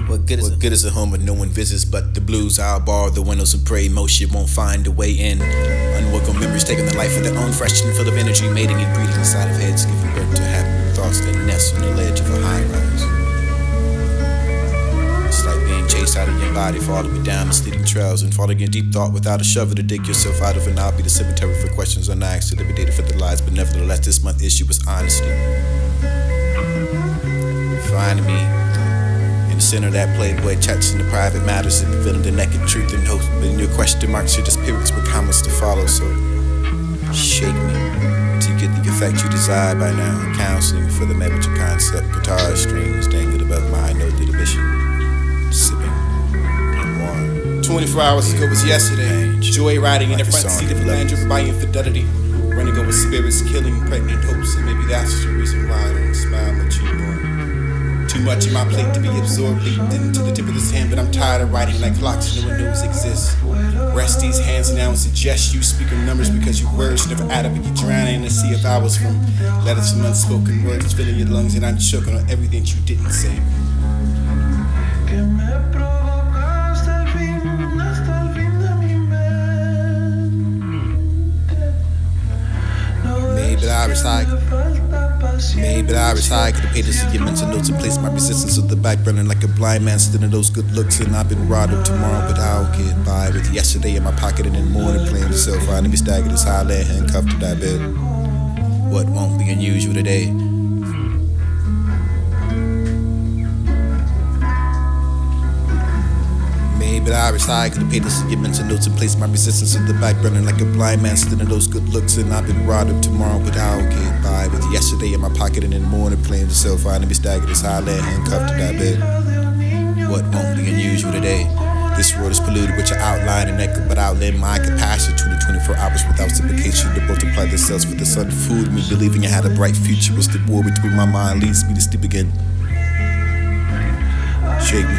What good is a home when no one visits but the blues? I'll bar the windows and pray most shit won't find a way in. Unwelcome memories taking the life of their own, fresh and full of energy, mating and breeding inside of heads, giving birth to happy thoughts that nest on the ledge of a high rise. It's like being chased out of your body, following down misleading trails and falling in deep thought without a shovel to dig yourself out of, and I'll be the cemetery for questions unasked, eliminated for the lies, but nevertheless this month's issue was honesty. Finding me in the center of that playboy chats in the private matters and revealing the naked truth and hope. But in your question marks, your disputes with comments to follow. So shake me till you get the effect you desire by now. Counseling for the metaphor concept, guitar strings dangled above my note to the mission. Sipping on warm. 24 hours ago was yesterday. Joy riding in the front seat of a Land Rover by infidelity. Running over spirits, killing pregnant hopes, and maybe that's the reason why I don't smile much anymore. Too much in my plate to be absorbed, leaped into the tip of this hand, but I'm tired of writing like clocks no one knows exist. Rest these hands now and suggest you speak in numbers because your words never add up and you drown in a sea of hours from letters from unspoken words filling your lungs, and I'm choking on everything you didn't say. Maybe I recycle the pages of your mental notes and place my resistance of the back burner like a blind man still in those good looks. And I've been robbed of tomorrow, but I'll get by with yesterday in my pocket and in the morning playing myself. I need to be staggered as high land handcuffed to that bed. What won't be unusual today? But I recycle the pages of your mental notes and place my resistance in the back burner like a blind man still in those good looks. And I've been robbed of tomorrow, but I'll get by with yesterday in my pocket and in the morning playing myself. I need to be staggered as high land handcuffed to that bed. What won't be unusual today? This world is polluted with your outline and echo, but outlive my capacity to the 24 hours without supplication to multiply the cells for the sun. Food me, believing I had a bright future was the war between my mind leads me to sleep again. Shake me.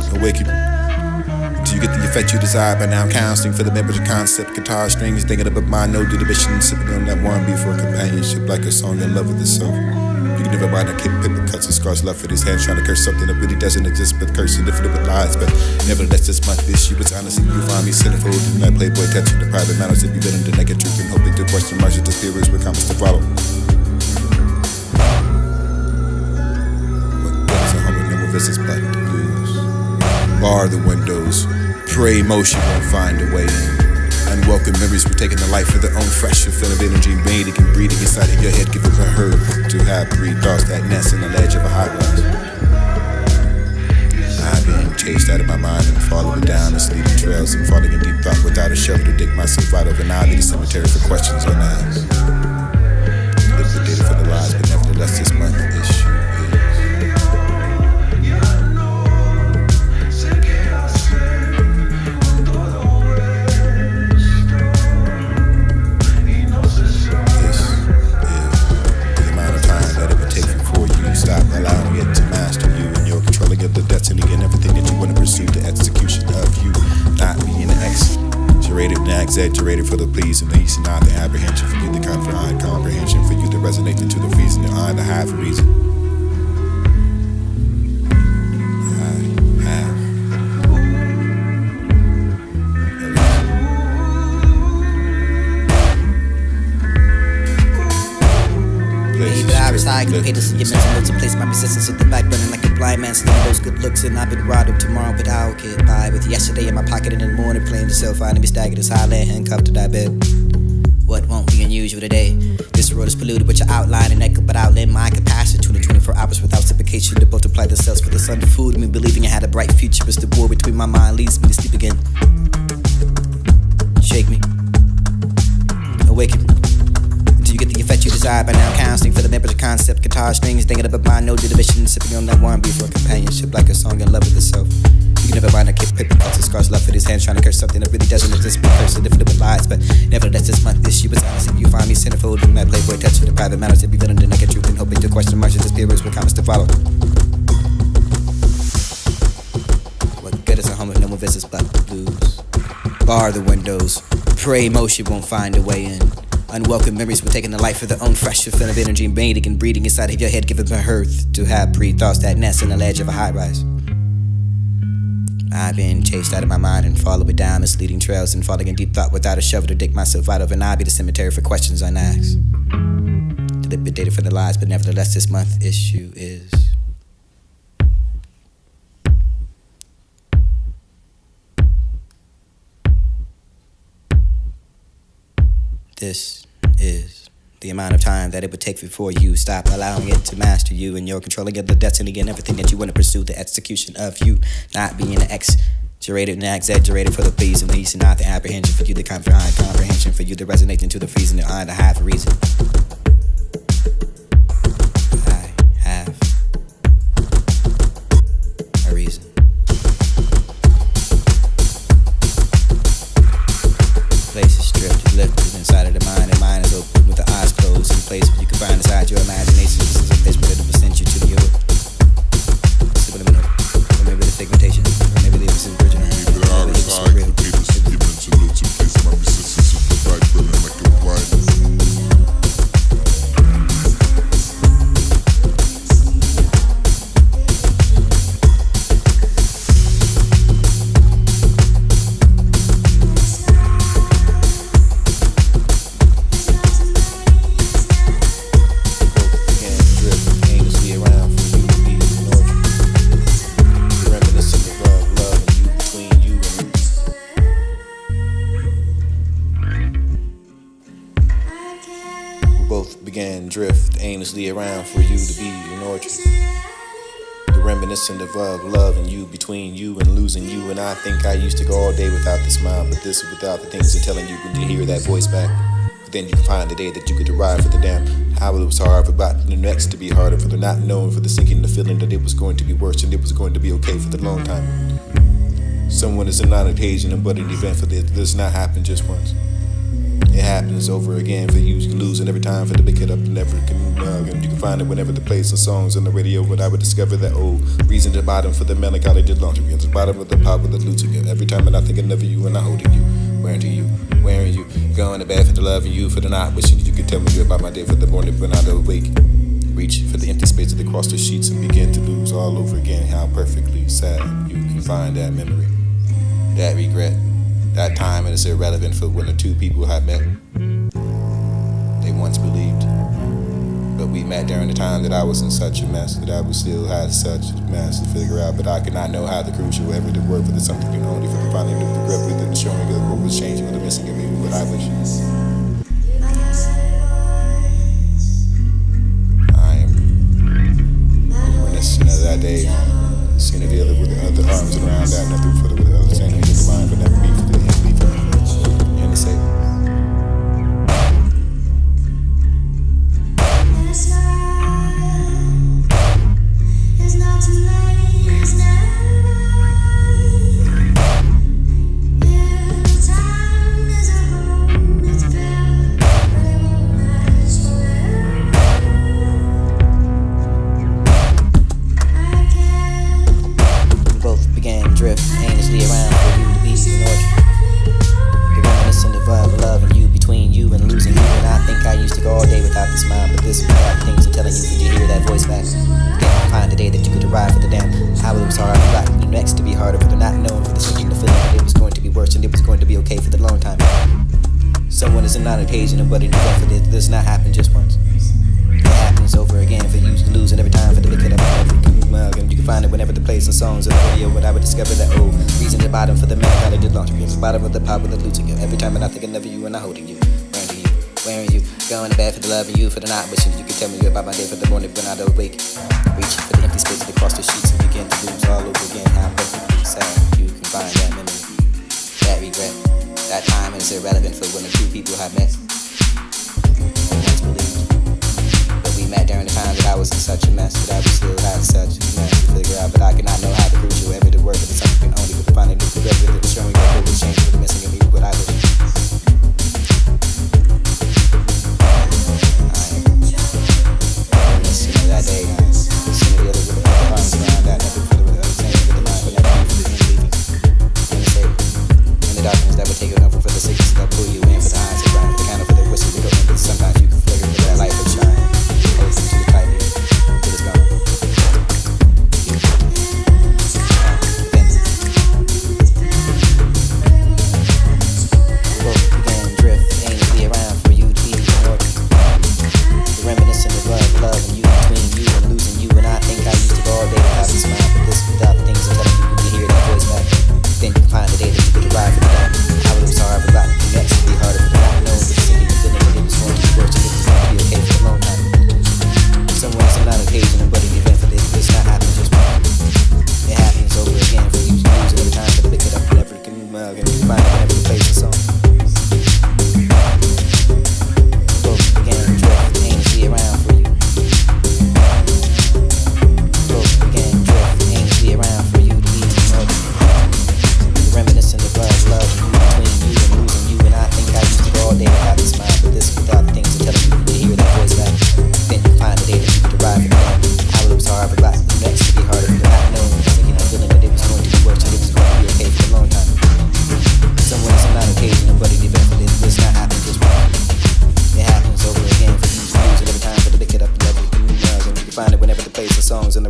Awaken until you get the effect you desire. By now I'm counseling for the members of concept, guitar strings thinking about my note to the mission, sipping on that warm beer for a companionship like a song in love with itself. You can never mind that paper cuts and scars left with his hands trying to curse something that really doesn't exist, but cursing different with lies. But nevertheless this month issue was honestly you find me centerfold in that playboy touching the private matters and revealing the naked truth and hoping to question marks of the spirits with comments to follow. What does a humble never visits but the blues? Bar the windows, pray motion won't find a way in. Unwelcome memories were taking the life of their own, fresh and full of energy, mating and breeding inside of your head, giving a herb to have breed thoughts that nest in the ledge of a high rise. I've been chased out of my mind and following down the sleeping trails and falling in deep thought without a shovel to dig myself out of, and I'll be the cemetery for questions unasked. Liquidated for the lies, but nevertheless this month issue. Stop allowing it to master you, and you're controlling of the destiny and everything that you want to pursue. The execution of you not being exaggerated and exaggerated for the pleas and least, and not the apprehension for you, the confined comprehension for you to resonate into the reason, the I, the half reason. Recycle pages in your mental notes and place my resistance with the back burning like a blind man stealing those good looks. And I've been robbed of tomorrow, but I'll get by with yesterday in my pocket and in the morning playing myself. I need to be staggered as high land handcuffed to that bed. What won't be unusual today? This world is polluted with your outline and echo, but outlive my capacity to the 24 hours without supplication to multiply the cells for the sun. Food me, believing I had a bright future was the war between my mind leads me to sleep again. Shake me. Awaken. You get the effect you desire. By now counseling for the members of concept, guitar strings thinking about my no to the mission, sipping on that warm beer for a companionship like a song in love with itself. You can never find a kid paper cuts and scars left with his hands trying to curse something that really doesn't exist, but curse different with lies. But nevertheless this month issue was honest. You find me centerfold in that playboy touching the private matters and revealing the naked truth and hoping to question marks of the spirits with comments to follow. What good is a home if no one visits but the blues? Bar the windows, pray motion won't find a way in. Unwelcome memories were taking the life of their own, fresh film of energy invading and breeding inside of your head, giving birth to have pre-thoughts that nest in the ledge of a high rise. I've been chased out of my mind and followed down misleading trails and falling in deep thought without a shovel to dig myself out of, and I'll be the cemetery for questions unasked. Dilapidated for the lies, but nevertheless this month's issue is this is the amount of time that it would take before you stop allowing it to master you, and you're controlling of the destiny and everything that you want to pursue, the execution of you not being exaggerated and exaggerated for the pleas and least, and not the apprehension for you, the comprehension for you, the resonation to the freezing, the eye, the half reason. I have a reason. Place is stripped, lifted inside of the mind, and mind is open with the eyes closed. In a place where you can find inside your imagination. This is a place where it will send you to your subliminal, or maybe the pigmentation, or maybe the original. Maybe the outer side, the paper segments, a little too place. My resistance is the back burning like a blind. Drift aimlessly around for you to be an orchard. The reminiscent of love and you, between you and losing you. And I think I used to go all day without the smile, but this without the things they're telling you when you hear that voice back. But then you can find the day that you could arrive for the damn how it was hard, about the next to be harder, for the not knowing, for the sinking, the feeling that it was going to be worse and it was going to be okay for the long time. Someone is not an occasion, but an event for this does not happen just once. It happens over again for you to lose, and every time for the pick it up and never can and you can find it whenever the plays and songs on the radio. But I would discover that reason to bottom for the melancholy did launch against the bottom of the pop with the lute again. Every time and I thinking of you and I holding you, wearing you, going to bed for the love of you, for the night wishing you could tell me about my day for the morning when I awake. Reach for the empty space that across the sheets and begin to lose all over again. How perfectly sad you can find that memory, that regret. That time it is irrelevant for when the two people have met. They once believed, but we met during the time that I was in such a mess, that I would still have such a mess to figure out. But I could not know how the crucial ever to work for the something you only for the finding of the grip with and showing of what was changing or the missing of me. But I wish I am reminiscent of that day, seen it together with the other arms around that, nothing further with the other thing in the mind, but never be for the and the same. It's not too late, it's never. Every time there's a home, it's built, but it won't last forever. I can't. We both began drift aimlessly around for you to be an orchard. Reminiscent of love and you, between you and losing you. And I think I used to go all day without the smile, but this without the things I'm telling you when you hear that voice back. Again, find the day that you could arrive for the damn how it was hard, about you next to be harder, for the not knowing, for the sinking, the feeling that it was going to be worse and it was going to be okay for the long time. Someone is not an occasion, but an event for this does not happen just once. It happens over again for you to lose, and every time for the pick it up and every mug, and you can find it whenever the plays and songs on the radio. But I would discover that reason to bottom for the melancholy did launch against the bottom of the pop with the lute again. Every time and I thinking of you and I holding you, wearing you, going to bed for the love of you, for the night wishing you could tell me about my day for the morning when I awake. Reach for the empty space across the sheets and begin to lose all over again. How perfectly sad you can find that memory, that regret. That time is irrelevant for when the two people have met. Once believed, but we met during the time that I was in such a mess, that I was still had such a mess to figure out. But I could not know how to crucial ever to work with something only with the finding new regret with it, showing you what was changing, with the missing of me, what I wish. That day, seen it together with the arms around that, never further with the other thing, with the mind, but never be for the leaving. In the darkness that would take you over for the sickness that pull you in, for the eyes around, the kind of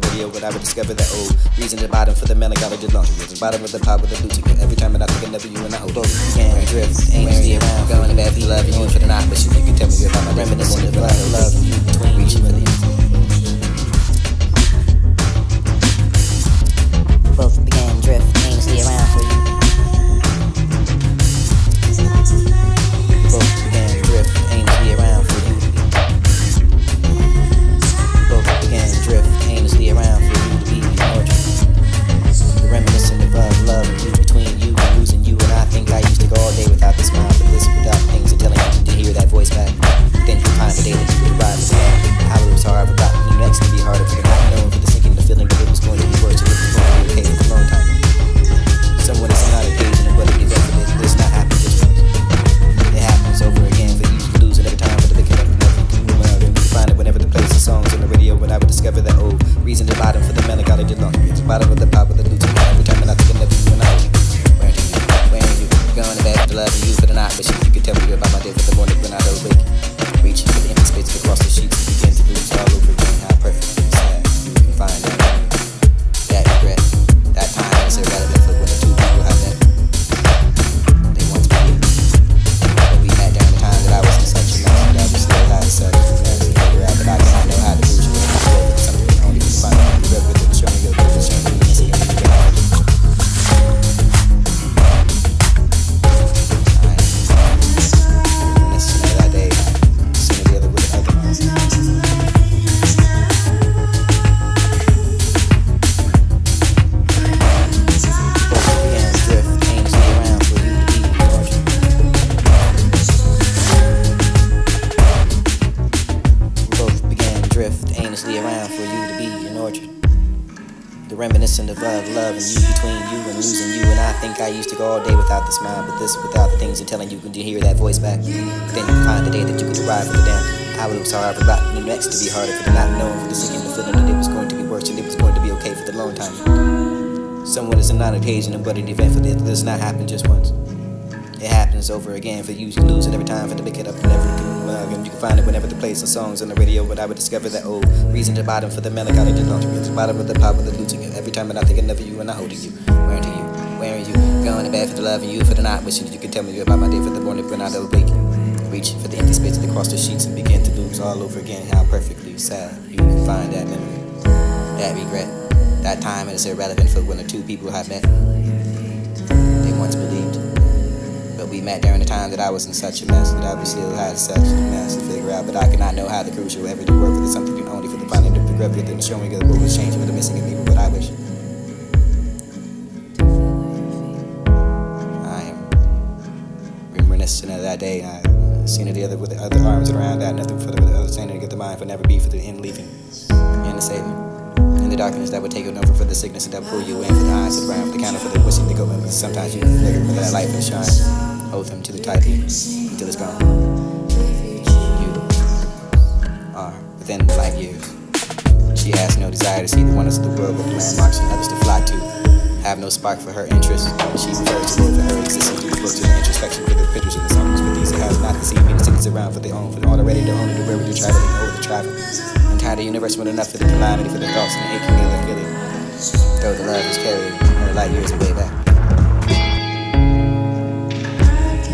radio, but I would discover that old reason to bottom for the melancholy did laundry. Was the bottom of the pot with the blue ticket. Every time that I think of you and I hold both began to drift, aimlessly around, going to bed for loving you for the night, but you can tell me about my reminiscent of love and you between reaching for the both began to drift aimlessly around for you. Both began to drift aimlessly around for you. Both began to drift aimlessly around for you to be ignored. The reminiscent of love and you between you and losing you, and I think I used to go all day without the smile, but this without things and telling you to hear that voice back. Then you find the day that you could arrive as well. I was hard, but you next to be harder for the not knowing, for the sinking, the feeling that it was going to be worse, and it was going to be okay for a long time. Someone is not engaged in a buddy event, but it does not happen just once. It happens over again for you to lose, and every time for the picking up and never can move around, and we can find it whenever the place the songs on the radio, when I would discover that old reason to bottom for the melancholy did long. It's the bottom of the pop with the blue ticket. Every time that I think of you and I hold you. Where are you? Going to bed for loving you for the night, but you can tell me about my day for the morning when I don't wake. Reaching for the empty spaces across the sheets and begin to lose all over again. How perfect and sad you can find that regret. That time is irrelevant for when the two people have met. They once believed, but we met during the time that I was in such a mess that I was still had such a mess to figure out that I did not know how to lose you. It's something only to find out the regret with showing you the shame and missing it. Reminiscent of love and you between you and losing you, and I think I used to go all day without the smile, but this without the things and telling you, can you hear that voice back? Then you find the day that you could arrive for the damn. I was hard about the next to be harder for the not knowing, for the sinking, the feeling that it was going to be worse and it was going to be okay for the long time. Someone is not occasion, but an event for this does not happen just once. It happens over again for you to lose it every time for to pick it up and everything. You can find it whenever the place of songs on the radio, but I would discover that old reason to bottom for the melancholy did laundry. It's the bottom of the pot with the losing it. Every time that I think of you and I holding you. Where are you? Going to bed for the loving you for the night, wishing you could tell me about my day for the morning when I don't wake. Reaching for the empty spaces across the sheets and begin to lose all over again. How perfectly sad you can find that memory, that regret. That time is irrelevant for when the two people have met. They once believed, but we met during the time that I was in such a mess, that I was still had such a mess to figure out. But I could not know how the crucial ever to work with something only for the finding of the regret within the showing of what was changing with the missing of people. But I wish I am reminiscent of that day. I seen it the other with the other arms around that, nothing for the other saying to get the mind, for never be for the end leaving and the saving. In the darkness that would take over for the sickness that would pull you in, for the eyes that round, for the counter, for the wishing to go in. But sometimes you flicker for that light and shine. Hold them to the tightly until it's gone. You are within the light years. She has no desire to see the wonders of the world with landmarks and others to fly to. Have no spark for her interest. She prefers to live for her existence to the books and the introspection for the pictures and the songs. For these that have not deceived me, the tickets around for their own, for already the only to where we do traveling over the travel. Entire the universe with enough for the calamity, for the thoughts and the aching of the feeling. Though the love is carried her light years away back.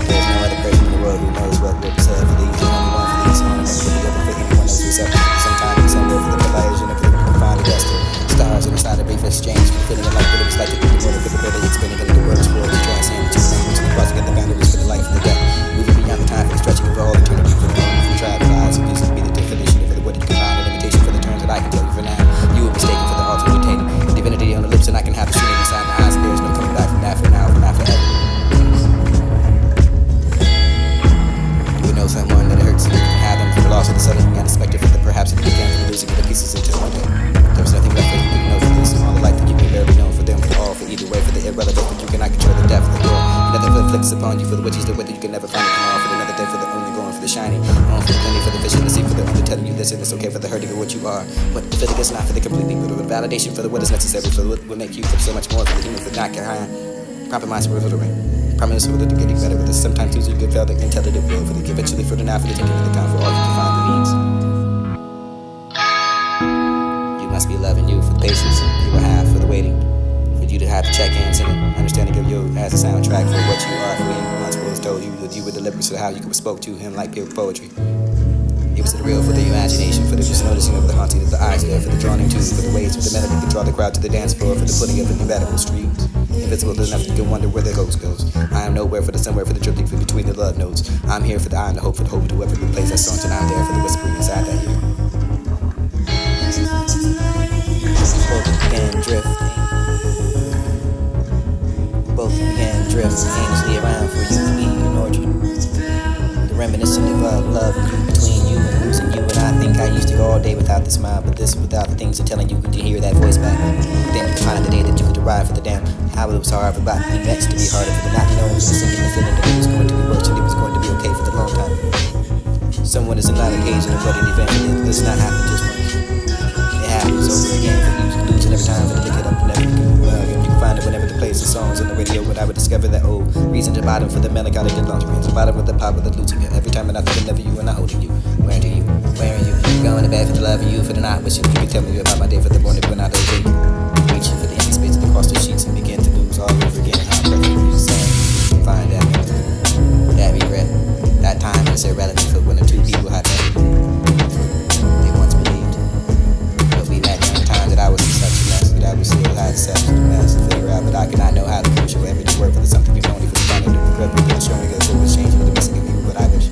There's no other person in the world who knows what will be said for these. The only one for these, the only one for the other, for anyone else who's up. Sometimes it's somewhere for the collision of the find the dust. Stars inside a brief exchange, feeling like what it was like to be the one of the better expanding into the world's world, the transcend to language and crossing at the boundaries for the life and the death. Moving beyond the time for the stretching of all eternity for the moment from tribal eyes. It used to be the definition of what you can find, an imitation for the terms that I can tell you for now. You were mistaken for the ultimate dictating. Divinity on the lips, and I can have the shooting inside my eyes, and there is no coming back from that for now, for not forever. You would know someone that it hurts, and you can have them for the loss of the sudden unexpected, for the perhaps it began for the losing of the pieces until one day there was nothing left for you to know for this, and all the life that you can barely know for them, for all, for either way, for the irrelevant that you cannot control the depth of the door. Nothing inflicts upon you for the which is the way that you can never find it on, for another day, for the only going for the shining, on for the plenty, for the vision to see, for the only telling you this and it's okay, for the hurting of what you are. But the feeling is not for the complete people, the validation for the what is necessary, for what will make you feel so much more, for the human, for not carrying compromise for the promise for the getting better with this. Sometimes too good felt like intelligent will, for the eventually for the now, for the taking of the time, for all you can find the needs. You must be loving you for the check-ins and an understanding of you as a soundtrack for what you are, who you once was, told you that you were deliberate, so how you spoke to him like pure poetry. It was the real for the imagination, for the just noticing of the haunting of the eyes there, for the drawing to, for the ways with the melody to draw the crowd to the dance floor, for the putting of inevitable streams. Invisible enough you can wonder where the ghost goes. I am nowhere for the somewhere, for the drifting for between the love notes. I'm here for the I and the hope, for the hope to whoever the plays that song, and I'm there for the whispering inside that ear. Both began drifting. Both began drifting aimlessly around for you to be ignored you. The reminiscent of love between you and losing you. And I think I used to go all day without the smile, but this without the things of telling you to hear that voice back. Then you find the day that you could arrive for the damn. How it was hard about me next to be harder for the not knowing, for the sinking the feeling that it was going to be worse and it was going to be okay for the long time. Someone is not engaged in a wedding event, it does not happen just once. It happens over again for you to lose and every time for the pick it up and never you can find it whenever the plays the songs on the radio. But I would discover that reason to bottom for the melancholy did lingerie, the bottom of the pop with the losing it. Every time and I think never you and I holding you. Where do you? Where are you? Going to bed for the love of you, for the night wishing you could tell me about my day for the morning when I don't wake. Reaching for the empty space across the sheets and begin to lose all over again. How perfectly sad. Find that memory, that regret, that time is irrelevant for when the two people had met. They once believed, but we met during the time that I was in such a mess that I was still had such a mess to figure out, but I could not know how to push whatever you work for the something you only for the fun of the regret, but showing us what was changing for the missing of you, but I wish.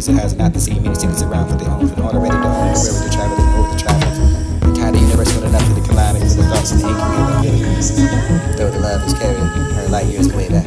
It has not to see many cities around for their own, for the already known, the river to travel and over the travel. The time the universe went enough for the colliding with the thoughts and the aching and the feeling. Though the love is carried her light years away back.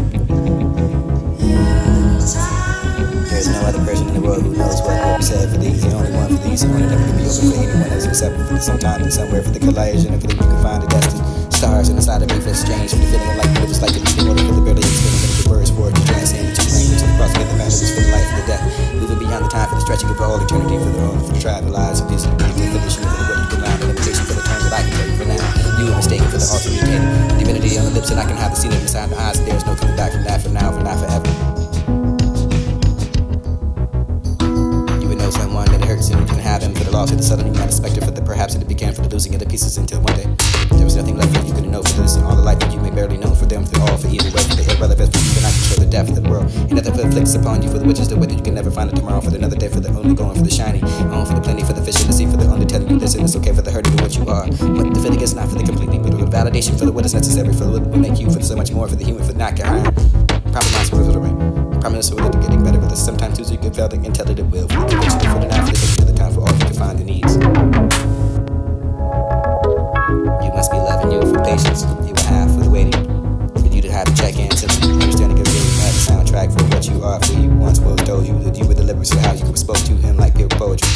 There is no other person in the world who knows what will be said for these. The only one for these, the only never could be open for anyone else except for the sometime and somewhere for the collision of feeling you can find the destined stars inside of me for exchange for the feeling of like it was like the leaving order for the barely explaining of the words for it to transcend the two languages and cross together boundaries for the life and the death. Moving beyond the time for the stretching of all eternity for the wrong, for the travel lives of this definition for the word you can line, the limitation for the terms that I can tell you for now. You are mistaken for the alter mutated divinity on the lips, and I can have the scene of inside the eyes. There is no coming back from that, for now, for not forever. You would know someone that it hurts and you can have him for the loss of the sudden you might expect it for the perhaps it began for the losing of the pieces until one day there was nothing left that you couldn't know for this and all the life that you may barely know for them, for all, for either way, for the irrelevance, for you cannot control the depth of the world. And nothing afflicts upon you for the witches, the way that you can never find it tomorrow, for another day, for the only going for the shiny, on for the plenty, for the fish in the sea, for the only telling you this and it's okay for the hurting of what you are. But the feeling is not for the completely, but the validation for the what is necessary, for what will make you, for so much more, for the human, for not getting compromise for the rain. Promise for the getting better with us. Sometimes Tuesday you can feel the intelligent will, for the conviction, for the night, for the taking of the time, for all you can find the needs. You must be loving you for patience, you will have for the waiting, for you to have to check in, simply understanding of you as a soundtrack for what you are, for you once was, told you that you were deliberate, so how you spoke to him like pure poetry.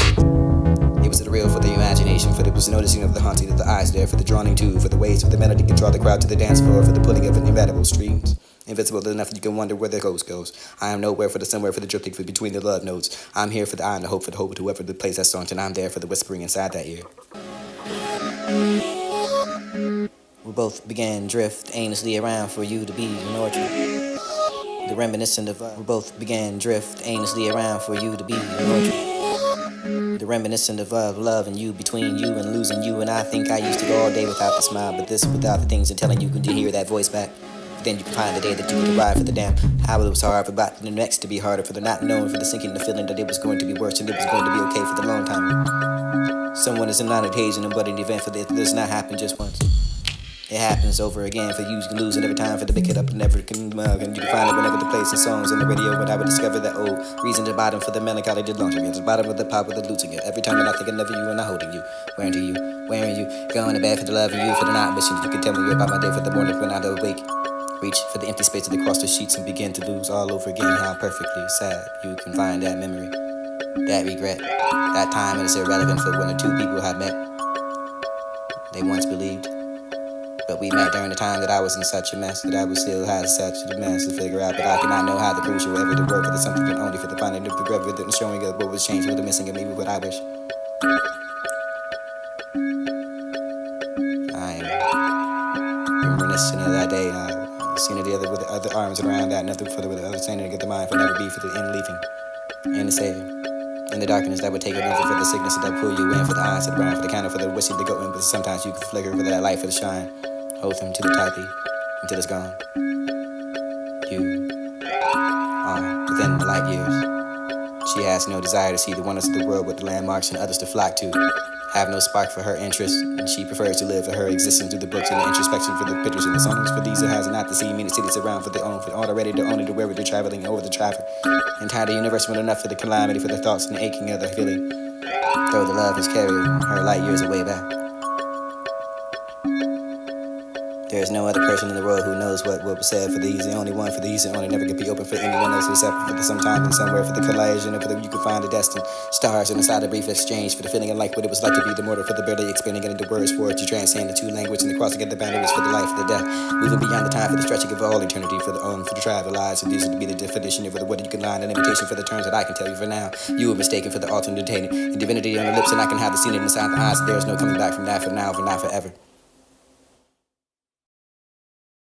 It was the real for the imagination, for the was noticing of the haunting of the eyes there, for the drawing to, for the ways with the melody can draw the crowd to the dance floor, for the pulling of inevitable streams. Invincible enough that you can wonder where the ghost goes. I am nowhere for the somewhere, for the drifting for between the love notes. I'm here for the I and the hope, for the hope to whoever plays that song, and I'm there for the whispering inside that ear. We both began drift aimlessly around for you to be ignored you. The reminiscent of we both began drift aimlessly around for you to be ignored you. The reminiscent of love and you between you and losing you. And I think I used to go all day without the smile, but this without the things and telling you to hear that voice back. Then you can find the day that you would arrive for the damn. How it was hard for about the next to be harder, for the not knowing, for the sinking the feeling that it was going to be worse and it was going to be okay for the long time. Someone is not occasion and but an event for this does not happen just once. It happens over again for you to lose and every time for the pick it up and never can mug. And you can find it whenever the plays and songs on the radio. When I would discover that reason to bottom for the melancholy did launch against the bottom of the pop with the losing it. Every time that I think of never you and I holding you. Where do you? Where are you? Going to bed for the love of you, for the night wishing you could tell me about my day for the morning when I don't wake. Reach for the empty space across the sheets and begin to lose all over again how perfectly sad you can find that memory. that regret. That time is irrelevant for when the two people have met. They once believed. But we met during the time that I was in such a mess, that I was still had such a mess to figure out. But I could not know how the crucial ever to work for the something and only for the finding of the river, the showing of what was changing, with the missing of me, what I wish. I am reminiscent of that day. I've seen it the other with the other arms around that, nothing for the other saying to get the mind for never be for the end leaving. And the savior. In the darkness that would take it over for the sickness that pull you in, for the eyes to the brown, for the candle, for the wishing to go in, but sometimes you can flicker for that light for the shine. Hold them to the tightly until it's gone. You are within the light years. She has no desire to see the wonders of the world with the landmarks and others to flock to. Have no spark for her interest, and she prefers to live for her existence through the books and the introspection for the pictures and the songs. For these it has not to see many cities around for their own, for all already to own it, to where they're traveling over the traffic. Entire the universe with enough for the calamity, for the thoughts and the aching of the feeling. Though the love has carried her light years away back. There is no other person in the world who knows what was said. For these, the only one for these, and only never could be open for anyone else except for the sometime and somewhere for the collision, and for the you can find the destined stars inside a brief exchange for the feeling of like what it was like to be the mortal, for the barely expanding it into words for it to transcend the two language and the crossing of the boundaries for the life of the death, moving beyond the time for the stretching of all eternity for the for the travel lives, and these are to be the definition of what you can line, an imitation for the terms that I can tell you for now. You were mistaken for the alternating and divinity on the lips, and I can have the scene inside the eyes. There is no coming back from that, for now, for not forever.